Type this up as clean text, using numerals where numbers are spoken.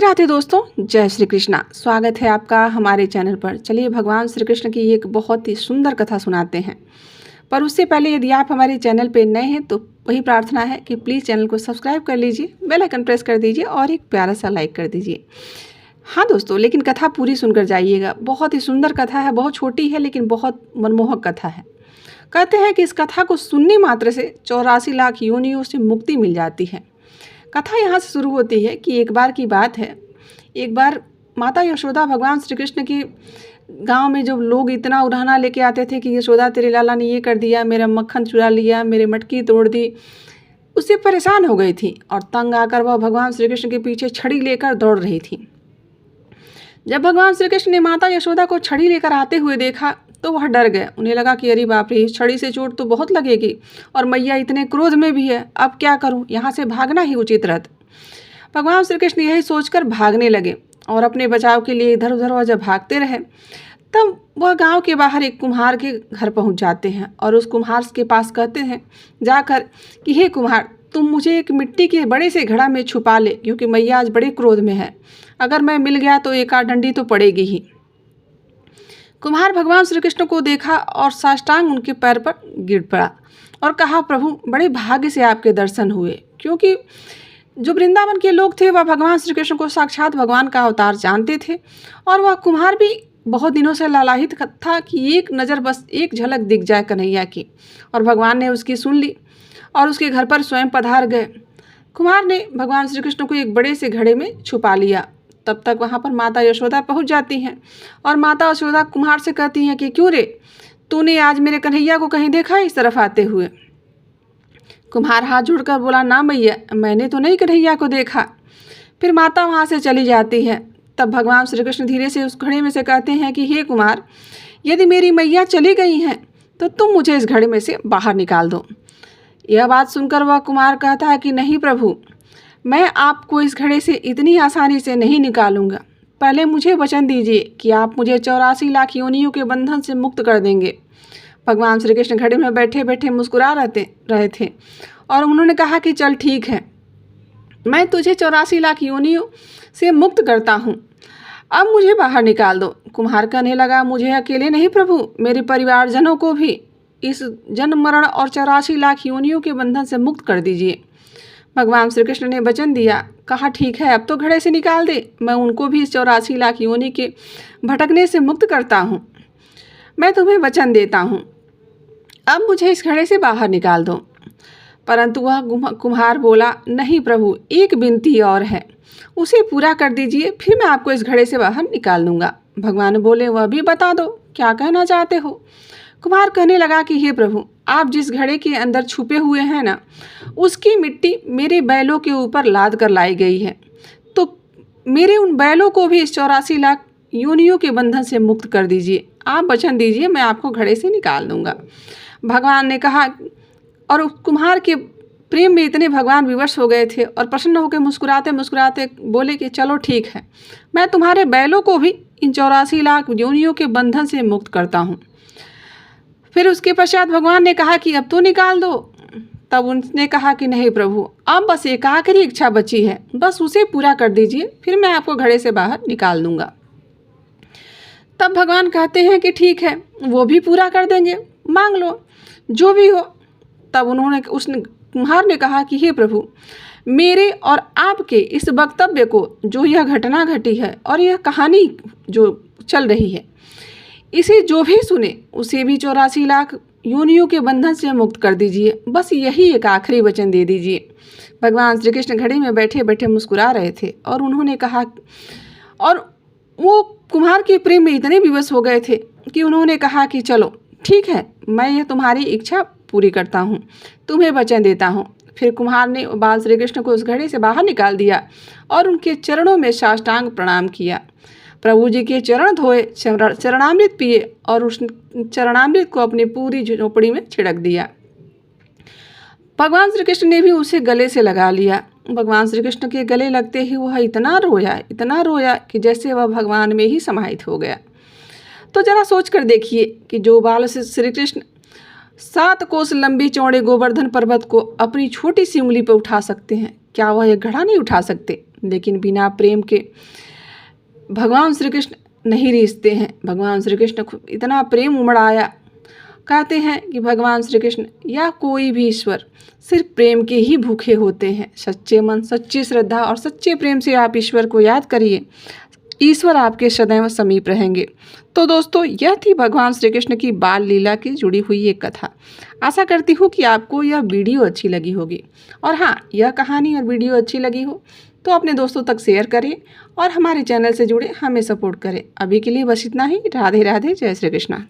राधे दोस्तों, जय श्री कृष्णा। स्वागत है आपका हमारे चैनल पर। चलिए भगवान श्री कृष्ण की एक बहुत ही सुंदर कथा सुनाते हैं। पर उससे पहले यदि आप हमारे चैनल पर नए हैं तो वही प्रार्थना है कि प्लीज़ चैनल को सब्सक्राइब कर लीजिए, बेल आइकन प्रेस कर दीजिए और एक प्यारा सा लाइक कर दीजिए। हाँ दोस्तों, लेकिन कथा पूरी सुनकर जाइएगा। बहुत ही सुंदर कथा है, बहुत छोटी है लेकिन बहुत मनमोहक कथा है। कहते हैं कि इस कथा को सुनने मात्र से 84 लाख योनियों से मुक्ति मिल जाती है। कथा यहाँ से शुरू होती है कि एक बार की बात है। एक बार माता यशोदा भगवान श्री कृष्ण के गांव में जो लोग इतना उड़ाना लेके आते थे कि यशोदा तेरे लाला ने ये कर दिया, मेरा मक्खन चुरा लिया, मेरे मटकी तोड़ दी, उससे परेशान हो गई थी और तंग आकर वह भगवान श्री कृष्ण के पीछे छड़ी लेकर दौड़ रही थी। जब भगवान श्री कृष्ण ने माता यशोदा को छड़ी लेकर आते हुए देखा तो वह डर गए। उन्हें लगा कि अरे बाप रे, इस छड़ी से चोट तो बहुत लगेगी और मैया इतने क्रोध में भी है, अब क्या करूं, यहाँ से भागना ही उचित रहता। भगवान श्री कृष्ण यही सोचकर भागने लगे और अपने बचाव के लिए इधर उधर वह जब भागते रहे तब वह गांव के बाहर एक कुम्हार के घर पहुंच जाते हैं और उस कुम्हार के पास कहते हैं जाकर कि हे कुम्हार, तुम मुझे एक मिट्टी के बड़े से घड़ा में छुपा ले, क्योंकि मैया आज बड़े क्रोध में है। अगर मैं मिल गया तो एक आध डंडी तो पड़ेगी ही। कुम्हार भगवान श्री कृष्ण को देखा और साष्टांग उनके पैर पर गिर पड़ा और कहा, प्रभु बड़े भाग्य से आपके दर्शन हुए, क्योंकि जो वृंदावन के लोग थे वह भगवान श्री कृष्ण को साक्षात भगवान का अवतार जानते थे और वह कुम्हार भी बहुत दिनों से लालायित था कि एक नज़र, बस एक झलक दिख जाए कन्हैया की। और भगवान ने उसकी सुन ली और उसके घर पर स्वयं पधार गए। कुम्हार ने भगवान श्री कृष्ण को एक बड़े से घड़े में छुपा लिया। तब तक वहाँ पर माता यशोदा पहुँच जाती हैं और माता यशोदा कुम्हार से कहती हैं कि क्यों रे, तूने आज मेरे कन्हैया को कहीं देखा इस तरफ आते हुए? कुम्हार हाथ जोड़कर बोला, ना मैया, मैंने तो नहीं कन्हैया को देखा। फिर माता वहाँ से चली जाती है। तब भगवान श्री कृष्ण धीरे से उस घड़े में से कहते हैं कि हे कुमार, यदि मेरी मैया चली गई हैं तो तुम मुझे इस घड़े में से बाहर निकाल दो। यह बात सुनकर वह कुमार कहता है कि नहीं प्रभु, मैं आपको इस घड़े से इतनी आसानी से नहीं निकालूंगा। पहले मुझे वचन दीजिए कि आप मुझे 84 लाख योनियों के बंधन से मुक्त कर देंगे। भगवान श्री कृष्ण घड़े में बैठे बैठे मुस्कुरा रहे थे और उन्होंने कहा कि चल ठीक है, मैं तुझे 84 लाख योनियों से मुक्त करता हूँ, अब मुझे बाहर निकाल दो। कुम्हार कहने लगा, मुझे अकेले नहीं प्रभु, मेरे परिवारजनों को भी इस जन्म मरण और 84 लाख योनियों के बंधन से मुक्त कर दीजिए। भगवान श्री कृष्ण ने वचन दिया, कहा ठीक है, अब तो घड़े से निकाल दे, मैं उनको भी इस 84 लाख योनि के भटकने से मुक्त करता हूँ। मैं तुम्हें वचन देता हूँ, अब मुझे इस घड़े से बाहर निकाल दो। परंतु वह कुम्हार बोला, नहीं प्रभु, एक विनती और है, उसे पूरा कर दीजिए, फिर मैं आपको इस घड़े से बाहर निकाल दूंगा। भगवान बोले, वह भी बता दो, क्या कहना चाहते हो? कुम्हार कहने लगा कि हे प्रभु, आप जिस घड़े के अंदर छुपे हुए हैं ना, उसकी मिट्टी मेरे बैलों के ऊपर लाद कर लाई गई है, तो मेरे उन बैलों को भी इस 84 लाख योनियों के बंधन से मुक्त कर दीजिए। आप वचन दीजिए, मैं आपको घड़े से निकाल दूंगा। भगवान ने कहा, और कुम्हार के प्रेम में इतने भगवान विवश हो गए थे और प्रसन्न होकर मुस्कुराते मुस्कुराते बोले कि चलो ठीक है, मैं तुम्हारे बैलों को भी इन 84 लाख योनियों के बंधन से मुक्त करता हूँ। फिर उसके पश्चात भगवान ने कहा कि अब तो निकाल दो। तब उनने कहा कि नहीं प्रभु, अब बस एक आखिरी इच्छा बची है, बस उसे पूरा कर दीजिए, फिर मैं आपको घड़े से बाहर निकाल दूंगा। तब भगवान कहते हैं कि ठीक है, वो भी पूरा कर देंगे, मांग लो जो भी हो। तब उसने कुम्हार ने कहा कि हे प्रभु, मेरे और आपके इस वक्तव्य को, जो यह घटना घटी है और यह कहानी जो चल रही है, इसे जो भी सुने उसे भी 84 लाख योनियों के बंधन से मुक्त कर दीजिए, बस यही एक आखिरी वचन दे दीजिए। भगवान श्री कृष्ण घड़े में बैठे बैठे मुस्कुरा रहे थे और उन्होंने कहा, और वो कुम्हार के प्रेम में इतने विवश हो गए थे कि उन्होंने कहा कि चलो ठीक है, मैं यह तुम्हारी इच्छा पूरी करता हूँ, तुम्हें वचन देता हूँ। फिर कुम्हार ने बाल श्री कृष्ण को उस घड़े से बाहर निकाल दिया और उनके चरणों में साष्टांग प्रणाम किया। प्रभु जी के चरण धोए, चरणामृत पिए और उस चरणामृत को अपनी पूरी झोपड़ी में छिड़क दिया। भगवान श्री कृष्ण ने भी उसे गले से लगा लिया। भगवान श्री कृष्ण के गले लगते ही वह इतना रोया कि जैसे वह भगवान में ही समाहित हो गया। तो जरा सोच कर देखिए कि जो बाल श्री कृष्ण 7 कोस लंबी चौड़े गोवर्धन पर्वत को अपनी छोटी सी उंगली पर उठा सकते हैं, क्या वह एक घड़ा नहीं उठा सकते? लेकिन बिना प्रेम के भगवान श्री कृष्ण नहीं रिश्ते हैं। भगवान श्री कृष्ण को इतना प्रेम उमड़ आया। कहते हैं कि भगवान श्री कृष्ण या कोई भी ईश्वर सिर्फ प्रेम के ही भूखे होते हैं। सच्चे मन, सच्ची श्रद्धा और सच्चे प्रेम से आप ईश्वर को याद करिए, ईश्वर आपके सदैव समीप रहेंगे। तो दोस्तों, यह थी भगवान श्री कृष्ण की बाल लीला की जुड़ी हुई एक कथा। आशा करती हूँ कि आपको यह वीडियो अच्छी लगी होगी, और हाँ, यह कहानी और वीडियो अच्छी लगी हो तो अपने दोस्तों तक शेयर करें और हमारे चैनल से जुड़े हमें सपोर्ट करें। अभी के लिए बस इतना ही। राधे राधे, जय श्री कृष्णा।